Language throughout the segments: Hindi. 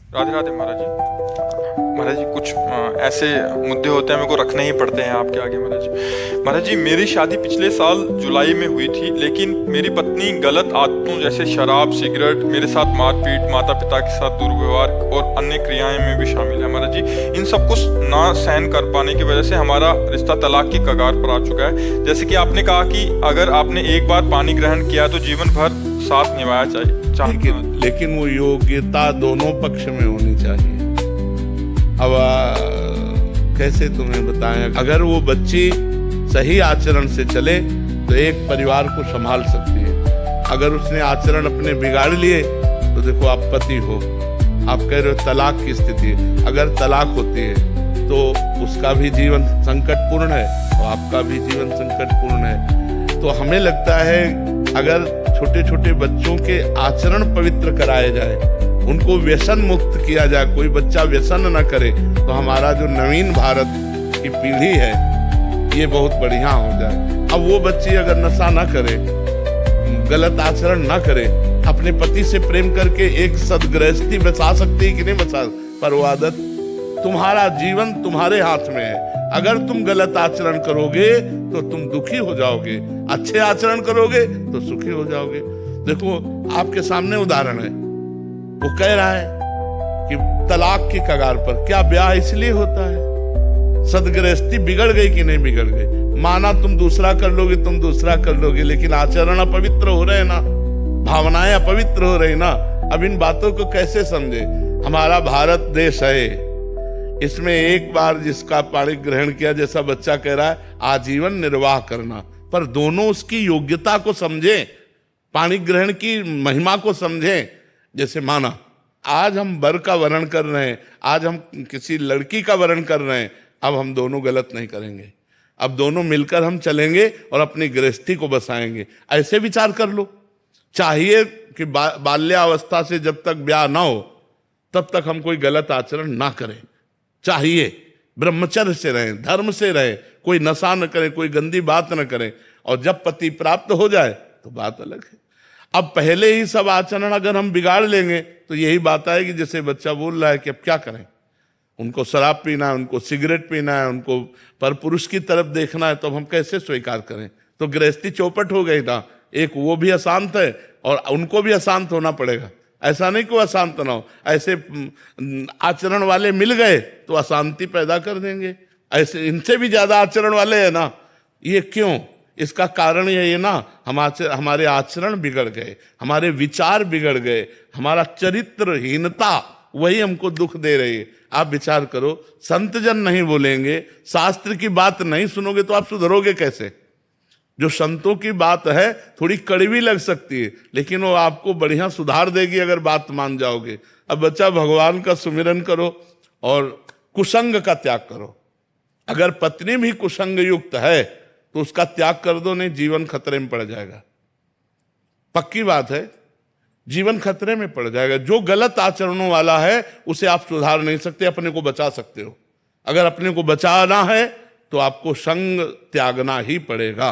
राधे राधे महाराज जी। महाराज जी कुछ ऐसे मुद्दे होते हैं, मेरे को रखने ही पड़ते हैं आपके आगे महाराज जी। महाराज जी मेरी शादी पिछले साल जुलाई में हुई थी, लेकिन मेरी पत्नी गलत आदतों जैसे शराब, सिगरेट, मेरे साथ मारपीट, माता पिता के साथ दुर्व्यवहार और अन्य क्रियाएं में भी शामिल है महाराज जी। इन सब कुछ ना सहन कर पाने की वजह से हमारा रिश्ता तलाक की कगार पर आ चुका है। जैसे कि आपने कहा कि अगर आपने एक बार पानी ग्रहण किया तो जीवन भर साथ निभाया चाहिए। लेकिन वो योग्यता दोनों पक्ष में होनी चाहिए। अब कैसे तुम्हें बताएं, अगर वो बच्ची सही आचरण से चले तो एक परिवार को संभाल सकती है। अगर उसने आचरण अपने बिगाड़ लिए तो देखो आप पति हो, आप कह रहे हो तलाक की स्थिति, अगर तलाक होती है तो उसका भी जीवन संकटपूर्ण है और आपका भी जीवन संकटपूर्ण है। तो हमें लगता है अगर छोटे छोटे बच्चों के आचरण पवित्र कराए जाए, उनको व्यसन मुक्त किया जाए, कोई बच्चा व्यसन न करे, तो हमारा जो नवीन भारत की पीढ़ी है ये बहुत बढ़िया हो जाए। अब वो बच्ची अगर नशा ना करे, गलत आचरण ना करे, अपने पति से प्रेम करके एक सदगृहस्थी बचा सकती है कि नहीं बचा, पर वो आदत, तुम्हारा जीवन तुम्हारे हाथ में है। अगर तुम गलत आचरण करोगे तो तुम दुखी हो जाओगे, अच्छे आचरण करोगे तो सुखी हो जाओगे। देखो आपके सामने उदाहरण है, वो कह रहा है कि तलाक की कगार पर, क्या ब्याह इसलिए होता है? सदगृहस्थी बिगड़ गई कि नहीं बिगड़ गई? माना तुम दूसरा कर लोगे, तुम दूसरा कर लोगे, लेकिन आचरण अपवित्र हो रहे ना, भावनाएं अपवित्र हो रही ना। अब इन बातों को कैसे समझे? हमारा भारत देश है, इसमें एक बार जिसका पाणी ग्रहण किया, जैसा बच्चा कह रहा है, आजीवन निर्वाह करना, पर दोनों उसकी योग्यता को समझें, पाणी ग्रहण की महिमा को समझें। जैसे माना आज हम वर का वर्ण कर रहे हैं, आज हम किसी लड़की का वर्ण कर रहे हैं, अब हम दोनों गलत नहीं करेंगे, अब दोनों मिलकर हम चलेंगे और अपनी गृहस्थी को बसाएंगे। ऐसे विचार कर लो। चाहिए कि बाल्यावस्था से जब तक ब्याह ना हो तब तक हम कोई गलत आचरण ना करें, चाहिए ब्रह्मचर्य से रहें, धर्म से रहें, कोई नशा न करें, कोई गंदी बात न करें, और जब पति प्राप्त हो जाए तो बात अलग है। अब पहले ही सब आचरण अगर हम बिगाड़ लेंगे तो यही बात आएगी जैसे बच्चा बोल रहा है कि अब क्या करें, उनको शराब पीना है, उनको सिगरेट पीना है, उनको पर पुरुष की तरफ देखना है, तो हम कैसे स्वीकार करें? तो गृहस्थी चौपट हो गई ना, एक वो भी अशांत है और उनको भी अशांत होना पड़ेगा। ऐसा नहीं कि वो अशांत ना हो, ऐसे आचरण वाले मिल गए तो अशांति पैदा कर देंगे। ऐसे इनसे भी ज्यादा आचरण वाले हैं ना, ये क्यों? इसका कारण ये ना, हमारे आचरण बिगड़ गए, हमारे विचार बिगड़ गए, हमारा चरित्रहीनता वही हमको दुख दे रही है। आप विचार करो, संत जन नहीं बोलेंगे, शास्त्र की बात नहीं सुनोगे तो आप सुधरोगे कैसे? जो संतों की बात है थोड़ी कड़वी लग सकती है, लेकिन वो आपको बढ़िया सुधार देगी अगर बात मान जाओगे। अब बच्चा भगवान का सुमिरन करो और कुसंग का त्याग करो। अगर पत्नी भी कुसंग युक्त है तो उसका त्याग कर दो, नहीं जीवन खतरे में पड़ जाएगा। पक्की बात है, जीवन खतरे में पड़ जाएगा। जो गलत आचरणों वाला है उसे आप सुधार नहीं सकते, अपने को बचा सकते हो। अगर अपने को बचाना है तो आपको संग त्यागना ही पड़ेगा।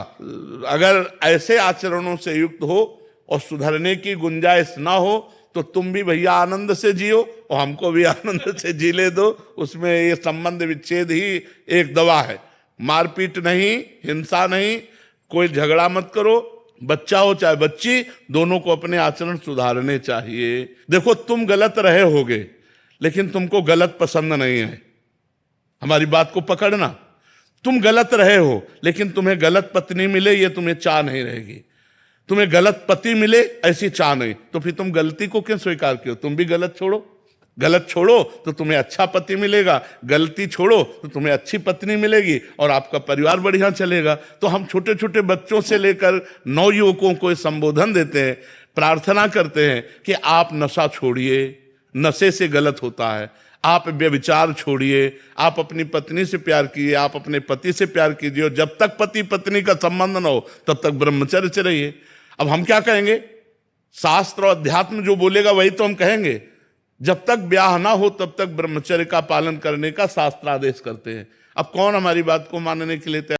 अगर ऐसे आचरणों से युक्त हो और सुधरने की गुंजाइश ना हो तो तुम भी भैया आनंद से जियो और हमको भी आनंद से जी ले दो। उसमें ये संबंध विच्छेद ही एक दवा है। मारपीट नहीं, हिंसा नहीं, कोई झगड़ा मत करो। बच्चा हो चाहे बच्ची, दोनों को अपने आचरण सुधारने चाहिए। देखो तुम गलत रहे होगे लेकिन तुमको गलत पसंद नहीं है, हमारी बात को पकड़ना। तुम गलत रहे हो लेकिन तुम्हें गलत पत्नी मिले ये तुम्हें चाह नहीं रहेगी, तुम्हें गलत पति मिले ऐसी चाह नहीं, तो फिर तुम गलती को क्यों स्वीकार कियो? तुम भी गलत छोड़ो, गलत छोड़ो तो तुम्हें अच्छा पति मिलेगा, गलती छोड़ो तो तुम्हें अच्छी पत्नी मिलेगी और आपका परिवार बढ़िया चलेगा। तो हम छोटे छोटे बच्चों से लेकर नवयुवकों को संबोधन देते हैं, प्रार्थना करते हैं कि आप नशा छोड़िए, नशे से गलत होता है। आप व्यभिचार छोड़िए, आप अपनी पत्नी से प्यार कीजिए, आप अपने पति से प्यार कीजिए, और जब तक पति पत्नी का संबंध न हो तब तक ब्रह्मचर्य से रहिए। अब हम क्या कहेंगे? शास्त्र और अध्यात्म जो बोलेगा वही तो हम कहेंगे। जब तक ब्याह ना हो तब तक ब्रह्मचर्य का पालन करने का शास्त्र आदेश करते हैं। अब कौन हमारी बात को मानने के लिए तैयार?